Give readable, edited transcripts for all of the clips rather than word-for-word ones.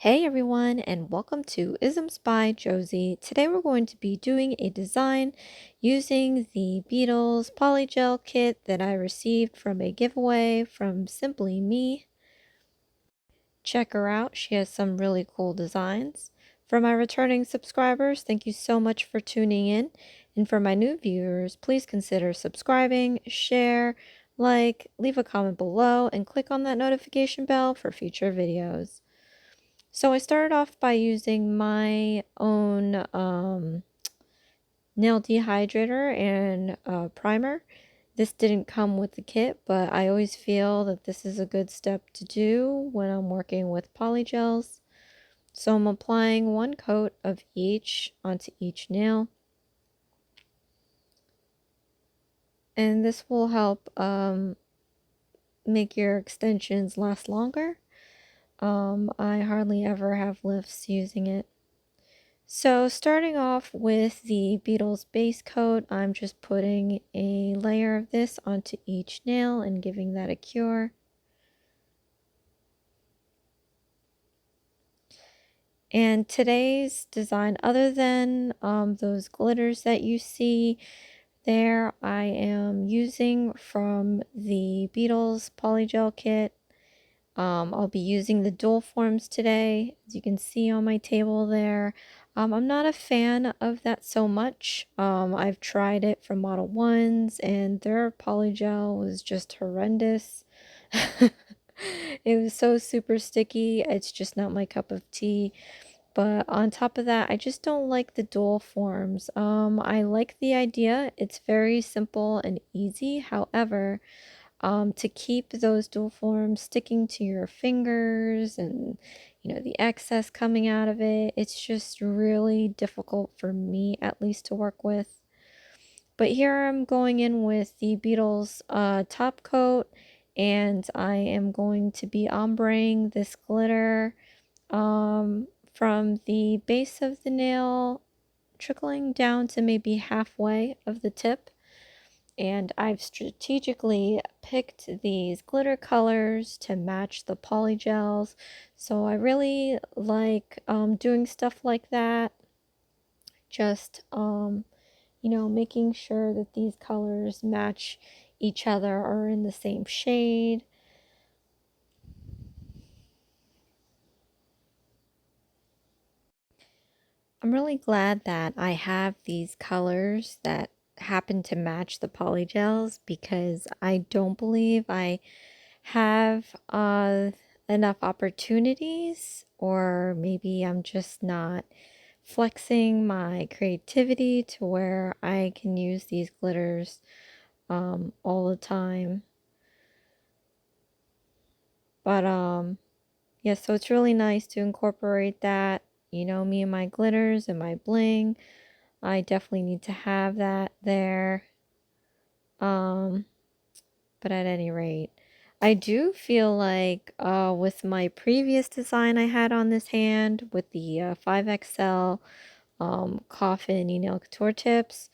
Hey everyone, and welcome to Isms by Josie. Today we're going to be doing a design using the Beetles polygel kit that I received from a giveaway from Simply Me. Check her out, she has some really cool designs. For my returning subscribers, thank you so much for tuning in. And for my new viewers, please consider subscribing, share, like, leave a comment below, and click on that notification bell for future videos. So I started off by using my own nail dehydrator and primer. This didn't come with the kit, but I always feel that this is a good step to do when I'm working with polygels. So I'm applying one coat of each onto each nail. And this will help make your extensions last longer. I hardly ever have lifts using it. So starting off with the Beetles base coat, I'm just putting a layer of this onto each nail and giving that a cure. And today's design, other than those glitters that you see there, I am using from the Beetles polygel kit. I'll be using the dual forms today, as you can see on my table there. I'm not a fan of that so much. I've tried it from Model 1s and their polygel was just horrendous. It was so super sticky. It's just not my cup of tea. But on top of that, I just don't like the dual forms. I like the idea. It's very simple and easy. However, to keep those dual forms sticking to your fingers and the excess coming out of it, it's just really difficult for me at least to work with. But here I'm going in with the Beetles top coat, and I am going to be ombreing this glitter from the base of the nail trickling down to maybe halfway of the tip. And I've strategically picked these glitter colors to match the polygels. So I really like doing stuff like that. Just, making sure that these colors match each other or in the same shade. I'm really glad that I have these colors that happen to match the polygels because I don't believe I have enough opportunities, or maybe I'm just not flexing my creativity to where I can use these glitters all the time. But yeah, so it's really nice to incorporate that. Me and my glitters and my bling. I definitely need to have that there. But at any rate, I do feel like with my previous design I had on this hand with the 5XL coffin nail couture tips,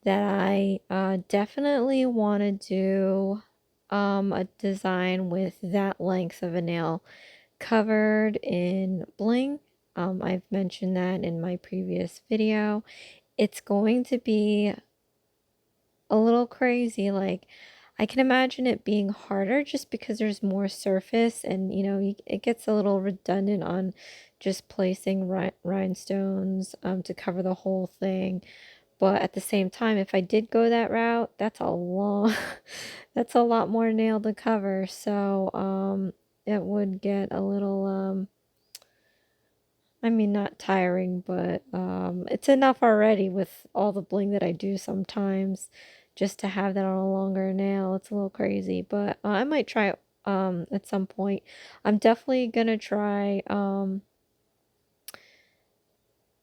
that I definitely want to do a design with that length of a nail covered in bling. I've mentioned that in my previous video. It's going to be a little crazy. Like, I can imagine it being harder just because there's more surface, and it gets a little redundant on just placing rhinestones to cover the whole thing. But at the same time, if I did go that route, that's a long that's a lot more nail to cover. So it would get a little I mean, not tiring, but it's enough already with all the bling that I do sometimes. Just to have that on a longer nail, it's a little crazy, but I might try it at some point. I'm definitely gonna try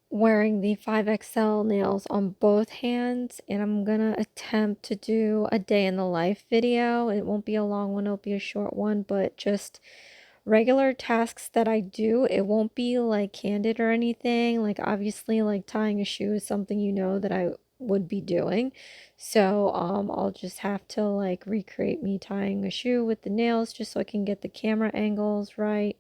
wearing the 5XL nails on both hands, and I'm gonna attempt to do a day in the life video. It won't be a long one, it'll be a short one, but just regular tasks that I do. It won't be like candid or anything. Like, obviously, like tying a shoe is something that I would be doing. So I'll just have to like recreate me tying a shoe with the nails just so I can get the camera angles right.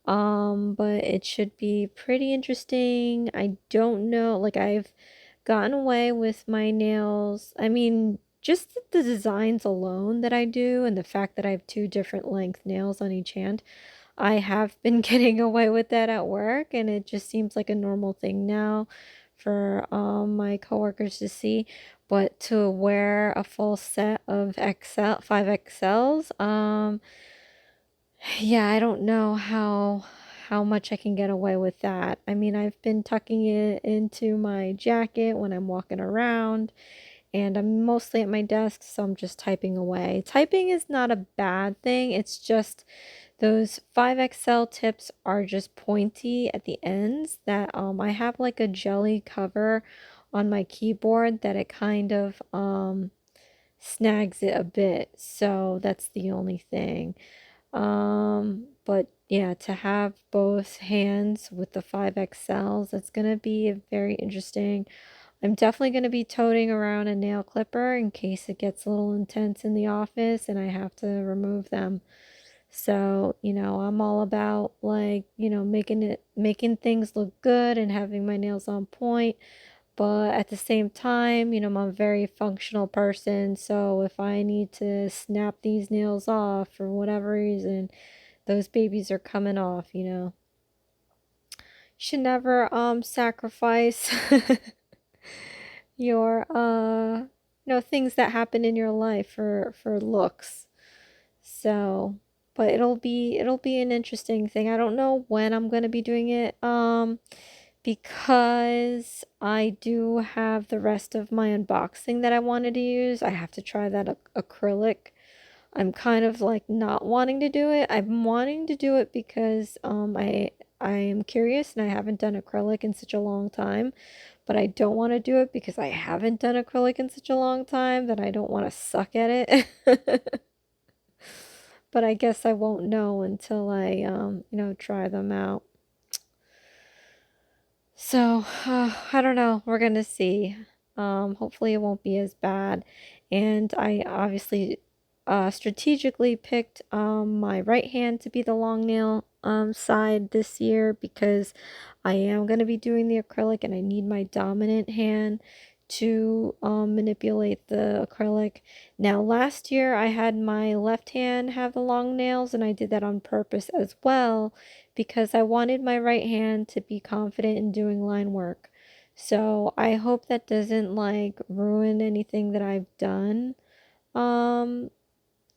But it should be pretty interesting. I don't know, like I've gotten away with my nails. I mean, just the designs alone that I do and the fact that I have two different length nails on each hand, I have been getting away with that at work, and it just seems like a normal thing now for my coworkers to see. But to wear a full set of XL 5XLs, yeah, I don't know how much I can get away with that. I mean, I've been tucking it into my jacket when I'm walking around, and I'm mostly at my desk, so I'm just typing away. Typing is not a bad thing. It's just those 5XL tips are just pointy at the ends that I have like a jelly cover on my keyboard that it kind of snags it a bit. So that's the only thing. But yeah, to have both hands with the 5XLs, that's gonna be very interesting. I'm definitely gonna be toting around a nail clipper in case it gets a little intense in the office and I have to remove them. So, I'm all about like, making things look good and having my nails on point. But at the same time, I'm a very functional person. So if I need to snap these nails off for whatever reason, those babies are coming off. Should never sacrifice your things that happen in your life for looks. So, but it'll be an interesting thing. I don't know when I'm going to be doing it because I do have the rest of my unboxing that I wanted to use. I have to try that acrylic. I'm kind of like not wanting to do it. I'm wanting to do it because I am curious and I haven't done acrylic in such a long time, but I don't want to do it because I haven't done acrylic in such a long time that I don't want to suck at it. But I guess I won't know until I try them out. So, I don't know. We're gonna see. Hopefully it won't be as bad. And I obviously strategically picked my right hand to be the long nail side this year because I am gonna be doing the acrylic and I need my dominant hand to manipulate the acrylic. Now, last year I had my left hand have the long nails and I did that on purpose as well because I wanted my right hand to be confident in doing line work. So I hope that doesn't like ruin anything that I've done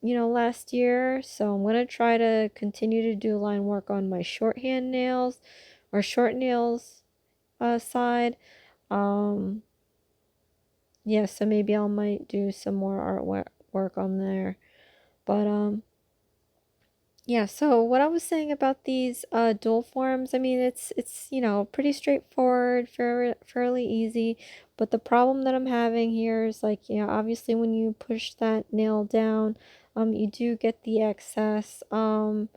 last year. So I'm gonna try to continue to do line work on my shorthand nails or short nails side. Um yeah, so maybe I might do some more artwork work on there. But yeah, so what I was saying about these dual forms, I mean it's pretty straightforward, fairly easy, but the problem that I'm having here is like, obviously when you push that nail down, you do get the excess and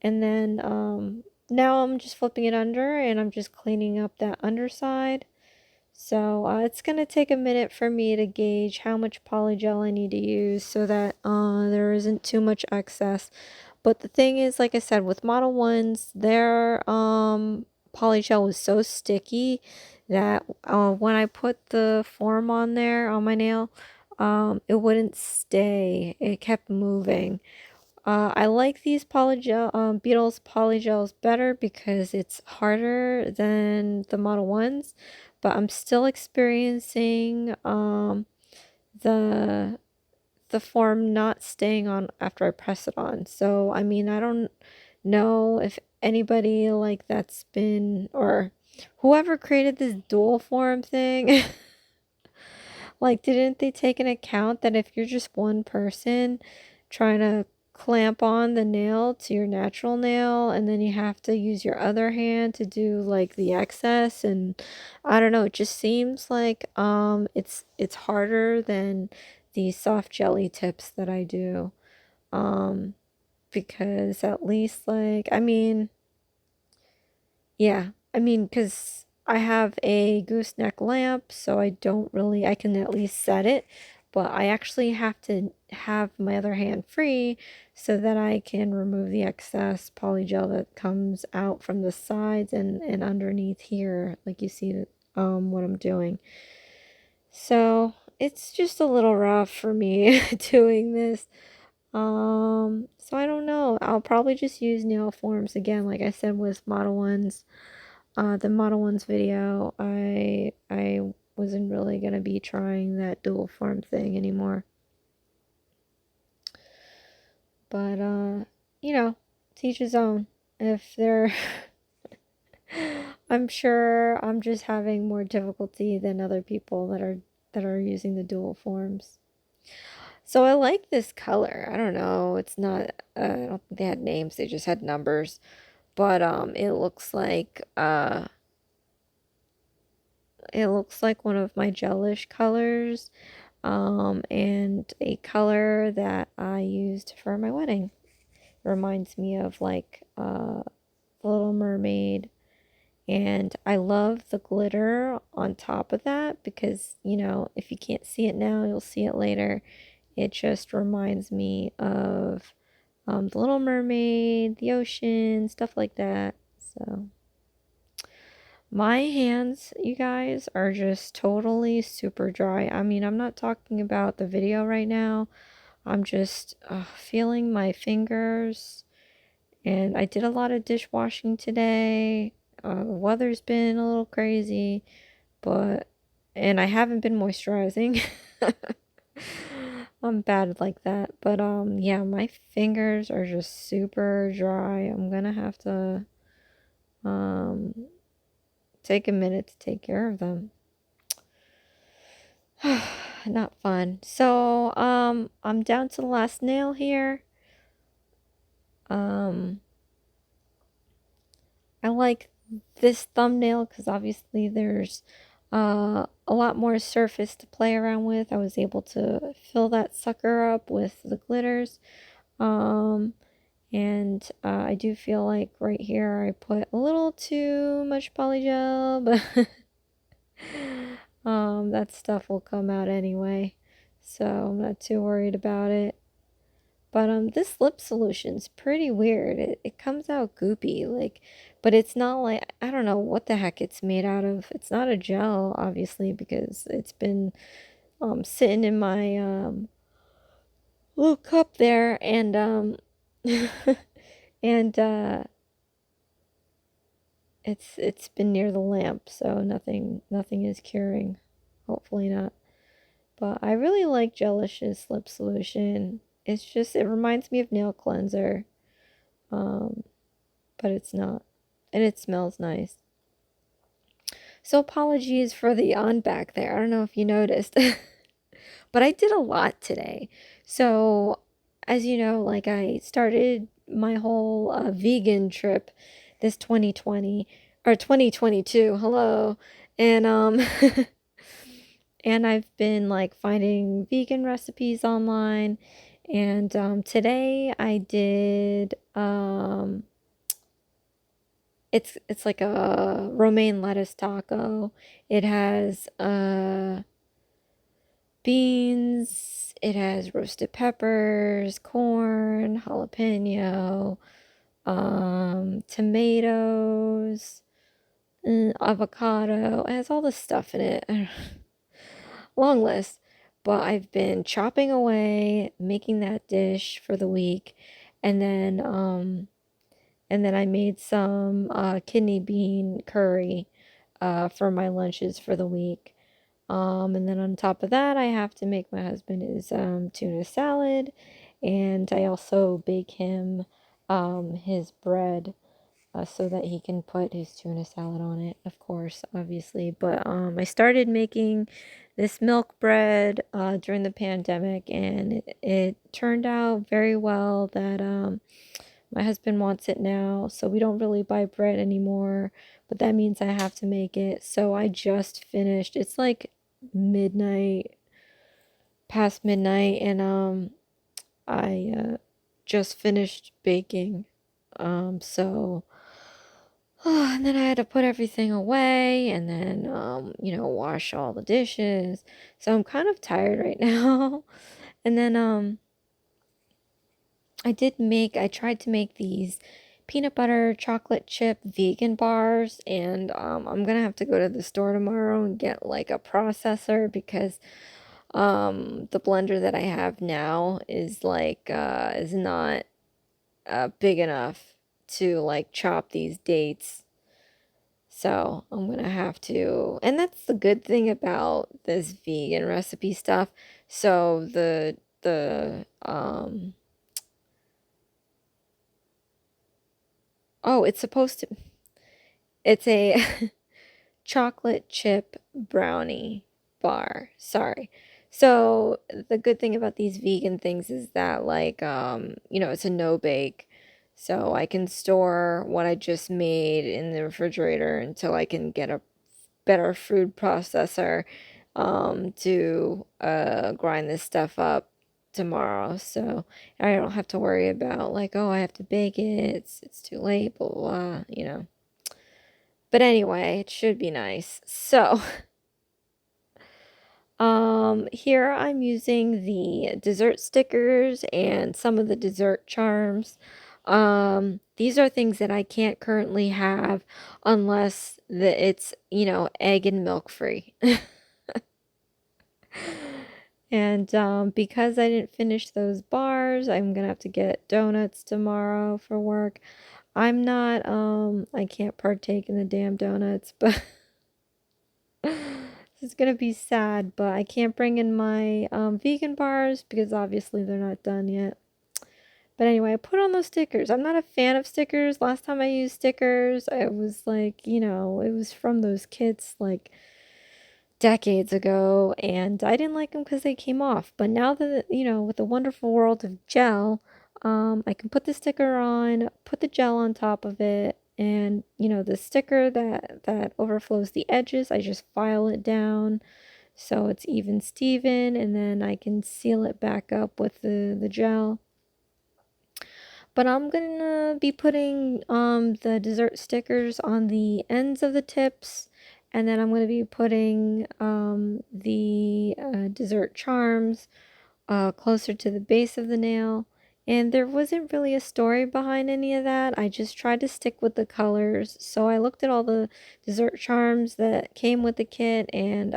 then now I'm just flipping it under and I'm just cleaning up that underside. So it's going to take a minute for me to gauge how much polygel I need to use so that there isn't too much excess. But the thing is, like I said, with Model 1s, their polygel was so sticky that when I put the form on there on my nail, it wouldn't stay. It kept moving. I like these Beetles polygels better because it's harder than the Model 1s, but I'm still experiencing the form not staying on after I press it on. So, I mean, I don't know if anybody like that's been or whoever created this dual form thing like, didn't they take into account that if you're just one person trying to clamp on the nail to your natural nail and then you have to use your other hand to do like the excess, and I don't know, it just seems like it's harder than the soft jelly tips that I do. Um because at least like I mean, yeah, I mean, because I have a gooseneck lamp, so I can at least set it. but I actually have to have my other hand free so that I can remove the excess polygel that comes out from the sides and underneath here, like you see what I'm doing. So it's just a little rough for me doing this. So I don't know. I'll probably just use nail forms again, like I said with Model 1s. The Model 1s video, I wasn't really gonna be trying that dual form thing anymore. But you know, to each his own. If they're I'm sure I'm just having more difficulty than other people that are using the dual forms. So I like this color. I don't know. It's not I don't think they had names. They just had numbers. But it looks like one of my gelish colors. And a color that I used for my wedding. Reminds me of like The Little Mermaid. And I love the glitter on top of that because, you know, if you can't see it now, you'll see it later. It just reminds me of The Little Mermaid, the ocean, stuff like that. So my hands, you guys, are just totally super dry. I mean, I'm not talking about the video right now. I'm just feeling my fingers. And I did a lot of dishwashing today. The weather's been a little crazy, and I haven't been moisturizing. I'm bad like that. But yeah, my fingers are just super dry. I'm gonna have to um take a minute to take care of them. Not fun. So, I'm down to the last nail here. Um, I like this thumbnail because obviously there's a lot more surface to play around with. I was able to fill that sucker up with the glitters. Um, and I do feel like right here I put a little too much polygel, but that stuff will come out anyway. So I'm not too worried about it. But this lip solution's pretty weird. It comes out goopy, like, but it's not like, I don't know what the heck it's made out of. It's not a gel, obviously, because it's been sitting in my little cup there, and and it's been near the lamp, so nothing is curing. Hopefully not. But I really like Jelish's lip solution. It's just, it reminds me of nail cleanser. Um, but it's not. And it smells nice. So apologies for the on back there. I don't know if you noticed. But I did a lot today. So, as you know, like I started my whole vegan trip this 2020 or 2022. Hello. And and I've been like finding vegan recipes online. And today I did it's like a romaine lettuce taco. It has beans, it has roasted peppers, corn, jalapeno, tomatoes, avocado. It has all this stuff in it. Long list. But I've been chopping away, making that dish for the week, and then I made some kidney bean curry for my lunches for the week. And then on top of that, I have to make my husband his tuna salad, and I also bake him his bread so that he can put his tuna salad on it, of course, obviously. But I started making this milk bread during the pandemic, and it turned out very well. That my husband wants it now, so we don't really buy bread anymore, but that means I have to make it. So I just finished. It's like midnight, past midnight, and I just finished baking. So And then I had to put everything away and then, wash all the dishes. So I'm kind of tired right now. And then, I tried to make these peanut butter chocolate chip vegan bars, and I'm gonna have to go to the store tomorrow and get like a processor because the blender that I have now is like is not big enough to like chop these dates. So I'm gonna have to, and that's the good thing about this vegan recipe stuff. So the oh, it's a chocolate chip brownie bar. Sorry. So the good thing about these vegan things is that like it's a no bake. So I can store what I just made in the refrigerator until I can get a better food processor to grind this stuff up tomorrow. So I don't have to worry about like, oh, I have to bake it. It's too late, blah blah, blah. But anyway, it should be nice. So, here I'm using the dessert stickers and some of the dessert charms. These are things that I can't currently have unless it's, egg and milk free. And because I didn't finish those bars, I'm gonna have to get donuts tomorrow for work. I can't partake in the damn donuts, but it's gonna be sad, but I can't bring in my vegan bars because obviously they're not done yet. But anyway, I put on those stickers. I'm not a fan of stickers. Last time I used stickers, I was like, it was from those kits like decades ago, and I didn't like them because they came off. But now that, with the wonderful world of gel, I can put the sticker on, put the gel on top of it, and, the sticker that overflows the edges, I just file it down so it's even Steven, and then I can seal it back up with the gel. But I'm gonna be putting the dessert stickers on the ends of the tips, and then I'm gonna be putting the dessert charms closer to the base of the nail. And there wasn't really a story behind any of that. I just tried to stick with the colors. So I looked at all the dessert charms that came with the kit, and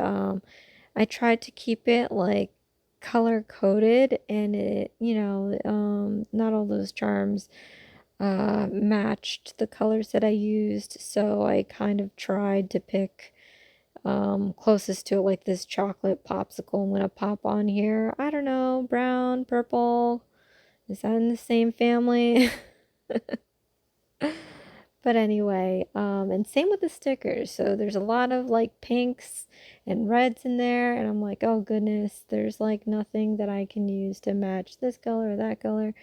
I tried to keep it like color coded, and not all those charms matched the colors that I used. So I kind of tried to pick closest to it, like this chocolate popsicle I'm gonna pop on here. I don't know, brown, purple. Is that in the same family? But anyway, and same with the stickers. So there's a lot of like pinks and reds in there, and I'm like, oh goodness, there's like nothing that I can use to match this color or that color.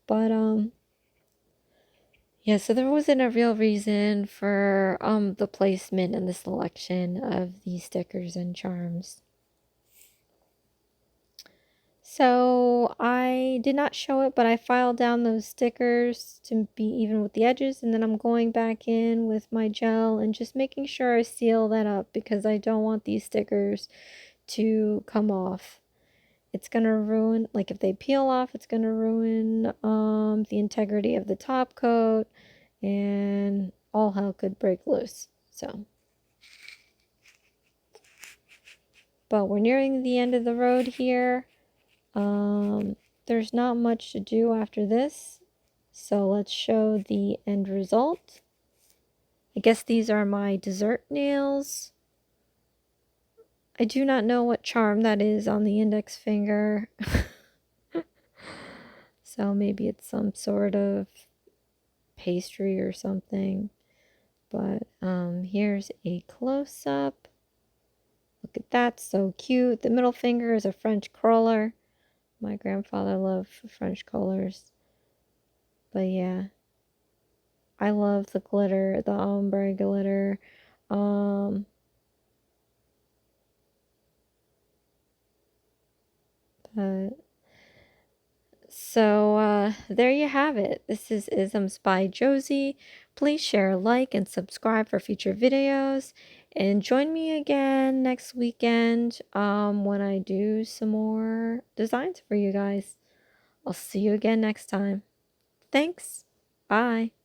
But yeah, so there wasn't a real reason for the placement and the selection of these stickers and charms. So I did not show it, but I filed down those stickers to be even with the edges, and then I'm going back in with my gel and just making sure I seal that up because I don't want these stickers to come off. It's gonna ruin, like if they peel off, it's gonna ruin the integrity of the top coat, and all hell could break loose. So, but we're nearing the end of the road here. There's not much to do after this, so let's show the end result. I guess these are my dessert nails. I do not know what charm that is on the index finger. So maybe it's some sort of pastry or something. But here's a close-up. Look at that, so cute. The middle finger is a French cruller. My grandfather loved French crullers. But yeah, I love the glitter, the ombre glitter. Um, but so there you have it. This is Isms by Josie. Please share, like, and subscribe for future videos. And join me again next weekend when I do some more designs for you guys. I'll see you again next time. Thanks. Bye.